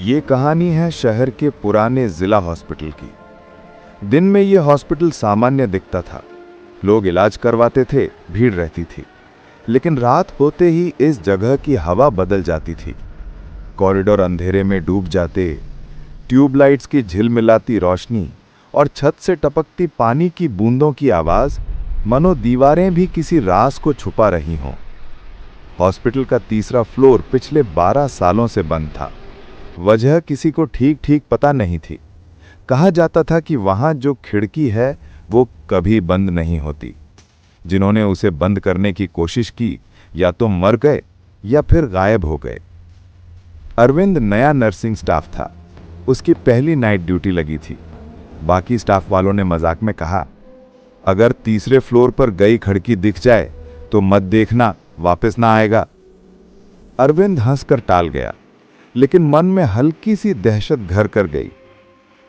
ये कहानी है शहर के पुराने जिला हॉस्पिटल की। दिन में ये हॉस्पिटल सामान्य दिखता था, लोग इलाज करवाते थे, भीड़ रहती थी। लेकिन रात होते ही इस जगह की हवा बदल जाती थी। कॉरिडोर अंधेरे में डूब जाते, ट्यूबलाइट्स की झिलमिलाती रोशनी और छत से टपकती पानी की बूंदों की आवाज मानो दीवारें भी किसी राज को छुपा रही हों। हॉस्पिटल का तीसरा फ्लोर पिछले 12 सालों से बंद था। वजह किसी को ठीक ठीक पता नहीं थी। कहा जाता था कि वहां जो खिड़की है वो कभी बंद नहीं होती। जिन्होंने उसे बंद करने की कोशिश की या तो मर गए या फिर गायब हो गए। अरविंद नया नर्सिंग स्टाफ था। उसकी पहली नाइट ड्यूटी लगी थी। बाकी स्टाफ वालों ने मजाक में कहा, अगर तीसरे फ्लोर पर गई खिड़की दिख जाए तो मत देखना, वापस ना आएगा। अरविंद हंसकर टाल गया, लेकिन मन में हल्की सी दहशत घर कर गई।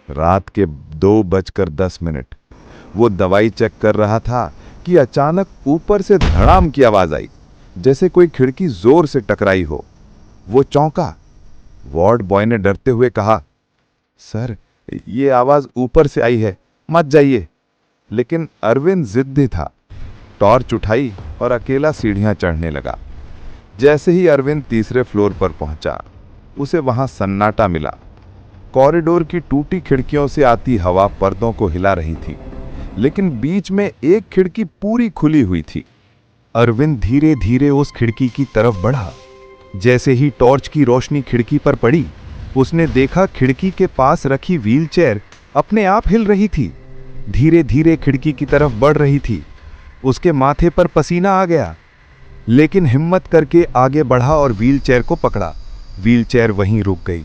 रात के 2:10 वो दवाई चेक कर रहा था कि अचानक ऊपर से धड़ाम की आवाज आई, जैसे कोई खिड़की जोर से टकराई हो। वो चौंका। वार्ड बॉय ने डरते हुए कहा, सर, ये आवाज ऊपर से आई है, मत जाइए। लेकिन अरविंद जिद्दी था। टॉर्च उठाई और अकेला सीढ़ियां चढ़ने लगा। जैसे ही अरविंद तीसरे फ्लोर पर पहुंचा, उसे वहां सन्नाटा मिला। कॉरिडोर की टूटी खिड़कियों से आती हवा पर्दों को हिला रही थी, लेकिन बीच में एक खिड़की पूरी खुली हुई थी। अरविंद धीरे धीरे उस खिड़की की तरफ बढ़ा। जैसे ही टॉर्च की रोशनी खिड़की पर पड़ी, उसने देखा खिड़की के पास रखी व्हीलचेयर अपने आप हिल रही थी। धीरे धीरे खिड़की की तरफ बढ़ रही थी। उसके माथे पर पसीना आ गया, लेकिन हिम्मत करके आगे बढ़ा और व्हीलचेयर को पकड़ा। व्हीलचेयर वहीं रुक गई।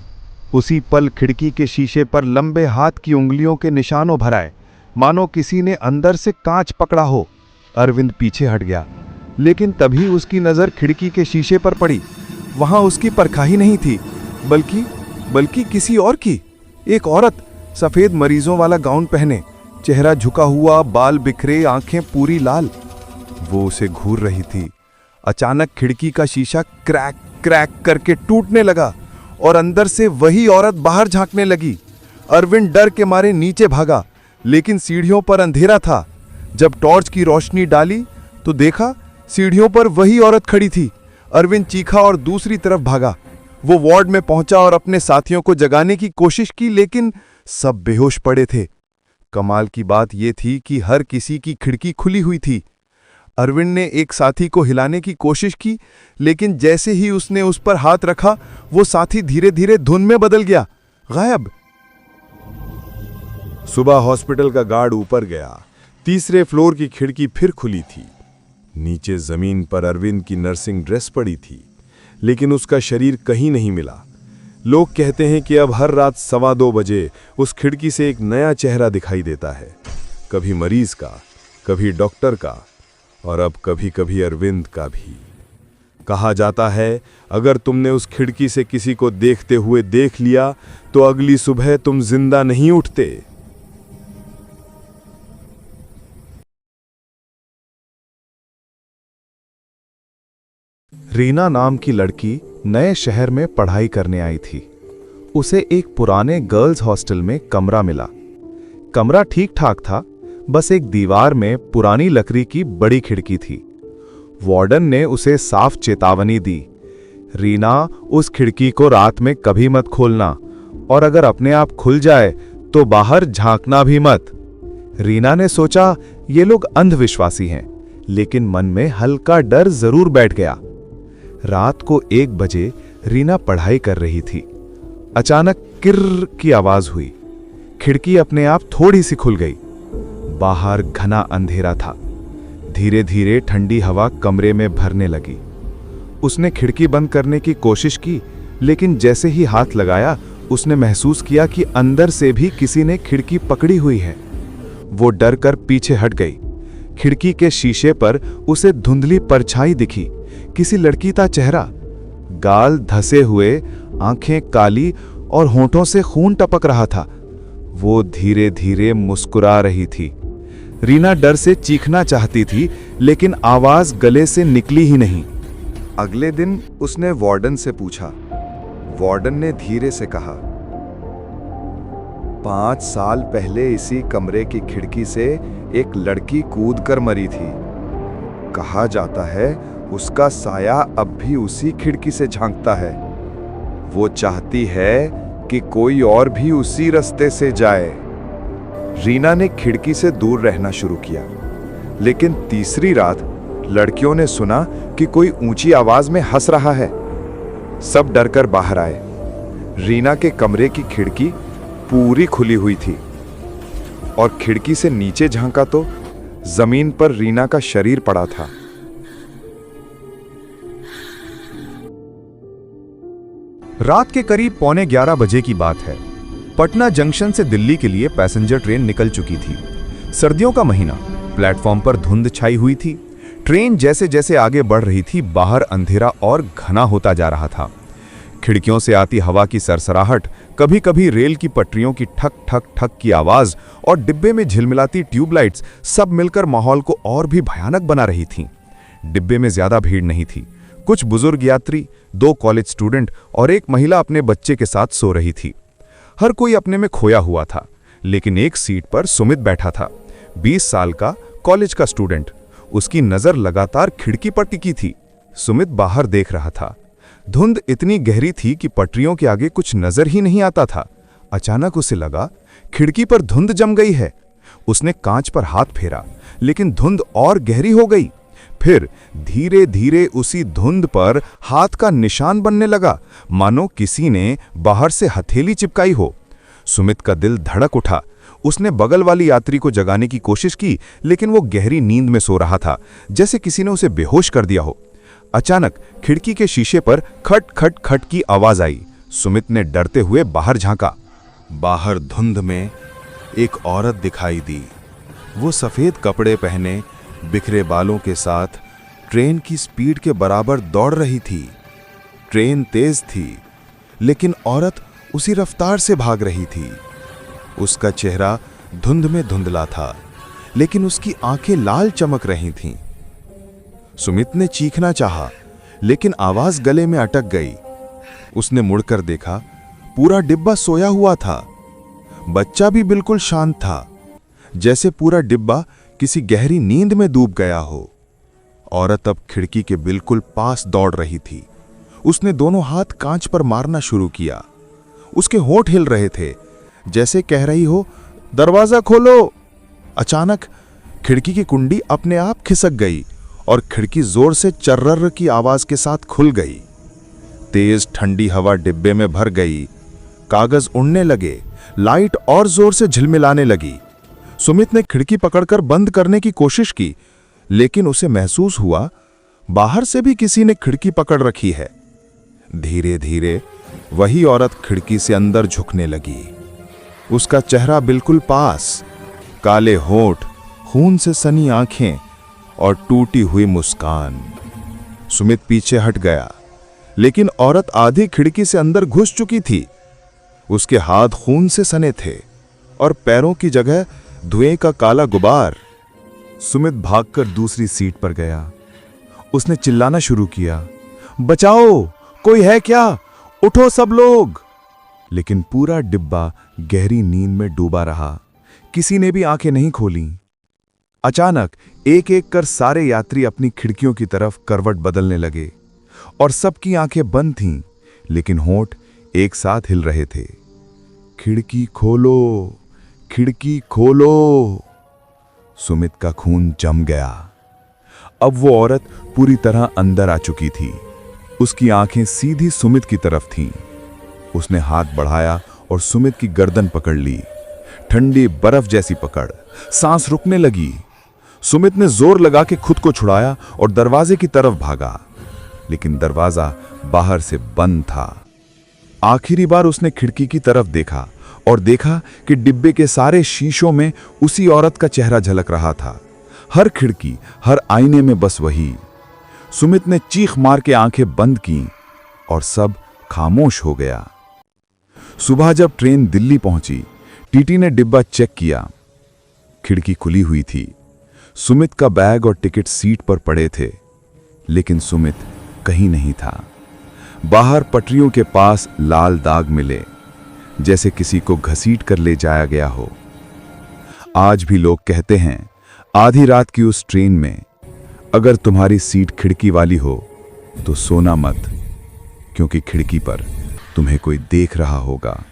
उसी पल खिड़की के शीशे पर लंबे हाथ की उंगलियों के निशानों भराए, मानो किसी ने अंदर से कांच पकड़ा हो। अरविंद पीछे हट गया, लेकिन तभी उसकी नजर खिड़की के शीशे पर पड़ी। वहां उसकी परछाई नहीं थी, बल्कि किसी और की। एक औरत, सफेद मरीजों वाला गाउन पहने, चेहरा झुका हुआ, बाल बिखरे, आंखें पूरी लाल। वो उसे घूर रही थी। अचानक खिड़की का शीशा क्रैक क्रैक करके टूटने लगा और अंदर से वही औरत बाहर झांकने लगी। अरविंद डर के मारे नीचे भागा, लेकिन सीढ़ियों पर अंधेरा था। जब टॉर्च की रोशनी डाली तो देखा सीढ़ियों पर वही औरत खड़ी थी। अरविंद चीखा और दूसरी तरफ भागा। वो वार्ड में पहुंचा और अपने साथियों को जगाने की कोशिश की, लेकिन सब बेहोश पड़े थे। कमाल की बात यह थी कि हर किसी की खिड़की खुली हुई थी। अरविंद ने एक साथी को हिलाने की कोशिश की, लेकिन जैसे ही उसने उस पर हाथ रखा, वो साथी धीरे धीरे धुंध में बदल गया, गायब। सुबह हॉस्पिटल का गार्ड ऊपर गया। तीसरे फ्लोर की खिड़की फिर खुली थी। नीचे जमीन पर अरविंद की नर्सिंग ड्रेस पड़ी थी, लेकिन उसका शरीर कहीं नहीं मिला। लोग कहते हैं कि अब हर रात 2:15 बजे उस खिड़की से एक नया चेहरा दिखाई देता है, कभी मरीज का, कभी डॉक्टर का, और अब कभी कभी अरविंद का भी। कहा जाता है, अगर तुमने उस खिड़की से किसी को देखते हुए देख लिया तो अगली सुबह तुम जिंदा नहीं उठते। रीना नाम की लड़की नए शहर में पढ़ाई करने आई थी। उसे एक पुराने गर्ल्स हॉस्टल में कमरा मिला। कमरा ठीक ठाक था, बस एक दीवार में पुरानी लकड़ी की बड़ी खिड़की थी। वार्डन ने उसे साफ चेतावनी दी, रीना, उस खिड़की को रात में कभी मत खोलना, और अगर अपने आप खुल जाए तो बाहर झांकना भी मत। रीना ने सोचा ये लोग अंधविश्वासी हैं, लेकिन मन में हल्का डर जरूर बैठ गया। रात को 1 बजे रीना पढ़ाई कर रही थी। अचानक किर्र की आवाज हुई। खिड़की अपने आप थोड़ी सी खुल गई। बाहर घना अंधेरा था। धीरे धीरे ठंडी हवा कमरे में भरने लगी। उसने खिड़की बंद करने की कोशिश की, लेकिन जैसे ही हाथ लगाया, उसने महसूस किया कि अंदर से भी किसी ने खिड़की पकड़ी हुई है। वो डर कर पीछे हट गई। खिड़की के शीशे पर उसे धुंधली परछाई दिखी। किसी लड़की का चेहरा, गाल धसे हुए, आंखें काली और होंठों से खून टपक रहा था। वो धीरे धीरे मुस्कुरा रही थी। रीना डर से चीखना चाहती थी, लेकिन आवाज गले से निकली ही नहीं। अगले दिन उसने वार्डन से पूछा, वार्डन ने धीरे से कहा, 5 साल पहले इसी कमरे की खिड़की से एक लड़की कूद कर मरी थी। कहा जाता है उसका साया अब भी उसी खिड़की से झांकता है। वो चाहती है कि कोई और भी उसी रास्ते से जाए। रीना ने खिड़की से दूर रहना शुरू किया, लेकिन तीसरी रात लड़कियों ने सुना कि कोई ऊंची आवाज में हंस रहा है। सब डरकर बाहर आए। रीना के कमरे की खिड़की पूरी खुली हुई थी और खिड़की से नीचे झांका तो जमीन पर रीना का शरीर पड़ा था। रात के करीब 11:15 बजे की बात है। पटना जंक्शन से दिल्ली के लिए पैसेंजर ट्रेन निकल चुकी थी। सर्दियों का महीना, प्लेटफॉर्म पर धुंध छाई हुई थी। ट्रेन जैसे जैसे आगे बढ़ रही थी, बाहर अंधेरा और घना होता जा रहा था। खिड़कियों से आती हवा की सरसराहट, कभी कभी रेल की पटरियों की ठक ठक ठक की आवाज और डिब्बे में झिलमिलाती ट्यूबलाइट्स सब मिलकर माहौल को और भी भयानक बना रही थीं। डिब्बे में ज्यादा भीड़ नहीं थी। कुछ बुजुर्ग यात्री, 2 कॉलेज स्टूडेंट और एक महिला अपने बच्चे के साथ सो रही थी। हर कोई अपने में खोया हुआ था, लेकिन एक सीट पर सुमित बैठा था, 20 साल का कॉलेज का स्टूडेंट। उसकी नजर लगातार खिड़की पर टिकी थी। सुमित बाहर देख रहा था। धुंध इतनी गहरी थी कि पटरियों के आगे कुछ नजर ही नहीं आता था। अचानक उसे लगा खिड़की पर धुंध जम गई है। उसने कांच पर हाथ फेरा, लेकिन धुंध और गहरी हो गई। फिर धीरे धीरे उसी धुंध पर हाथ का निशान बनने लगा, मानो किसी ने बाहर से हथेली चिपकाई हो। सुमित का दिल धड़क उठा। उसने बगल वाली यात्री को जगाने की कोशिश की, लेकिन वो गहरी नींद में सो रहा था, जैसे किसी ने उसे बेहोश कर दिया हो। अचानक खिड़की के शीशे पर खट खट खट की आवाज आई। सुमित ने डरते हुए बाहर झांका। बाहर धुंध में एक औरत दिखाई दी। वो सफेद कपड़े पहने, बिखरे बालों के साथ ट्रेन की स्पीड के बराबर दौड़ रही थी। ट्रेन तेज थी, लेकिन औरत उसी रफ्तार से भाग रही थी। उसका चेहरा धुंध में धुंधला था, लेकिन उसकी आंखें लाल चमक रही थीं। सुमित ने चीखना चाहा, लेकिन आवाज गले में अटक गई। उसने मुड़कर देखा, पूरा डिब्बा सोया हुआ था। बच्चा भी बिल्कुल शांत था, जैसे पूरा डिब्बा किसी गहरी नींद में डूब गया हो। औरत अब खिड़की के बिल्कुल पास दौड़ रही थी। उसने दोनों हाथ कांच पर मारना शुरू किया। उसके होंठ हिल रहे थे, जैसे कह रही हो, दरवाजा खोलो। अचानक खिड़की की कुंडी अपने आप खिसक गई और खिड़की जोर से चर्रर की आवाज के साथ खुल गई। तेज ठंडी हवा डिब्बे में भर गई। कागज उड़ने लगे, लाइट और जोर से झिलमिलाने लगी। सुमित ने खिड़की पकड़कर बंद करने की कोशिश की, लेकिन उसे महसूस हुआ बाहर से भी किसी ने खिड़की पकड़ रखी है। धीरे धीरे वही औरत खिड़की से अंदर झुकने लगी। उसका चेहरा बिल्कुल पास, काले होंठ, खून से सनी आंखें और टूटी हुई मुस्कान। सुमित पीछे हट गया, लेकिन औरत आधी खिड़की से अंदर घुस चुकी थी। उसके हाथ खून से सने थे और पैरों की जगह धुएं का काला गुबार। सुमित भागकर दूसरी सीट पर गया। उसने चिल्लाना शुरू किया, बचाओ, कोई है क्या? उठो सब लोग। लेकिन पूरा डिब्बा गहरी नींद में डूबा रहा। किसी ने भी आंखें नहीं खोली। अचानक एक एक कर सारे यात्री अपनी खिड़कियों की तरफ करवट बदलने लगे और सबकी आंखें बंद थीं, लेकिन होंठ एक साथ हिल रहे थे। खिड़की खोलो, खिड़की खोलो। सुमित का खून जम गया। अब वो औरत पूरी तरह अंदर आ चुकी थी। उसकी आंखें सीधी सुमित की तरफ थीं। उसने हाथ बढ़ाया और सुमित की गर्दन पकड़ ली। ठंडी बर्फ जैसी पकड़। सांस रुकने लगी। सुमित ने जोर लगा के खुद को छुड़ाया और दरवाजे की तरफ भागा, लेकिन दरवाजा बाहर से बंद था। आखिरी बार उसने खिड़की की तरफ देखा और देखा कि डिब्बे के सारे शीशों में उसी औरत का चेहरा झलक रहा था। हर खिड़की, हर आईने में बस वही। सुमित ने चीख मार के आंखें बंद की और सब खामोश हो गया। सुबह जब ट्रेन दिल्ली पहुंची, टीटी ने डिब्बा चेक किया। खिड़की खुली हुई थी। सुमित का बैग और टिकट सीट पर पड़े थे, लेकिन सुमित कहीं नहीं था। बाहर पटरियों के पास लाल दाग मिले, जैसे किसी को घसीट कर ले जाया गया हो। आज भी लोग कहते हैं, आधी रात की उस ट्रेन में अगर तुम्हारी सीट खिड़की वाली हो तो सोना मत, क्योंकि खिड़की पर तुम्हें कोई देख रहा होगा।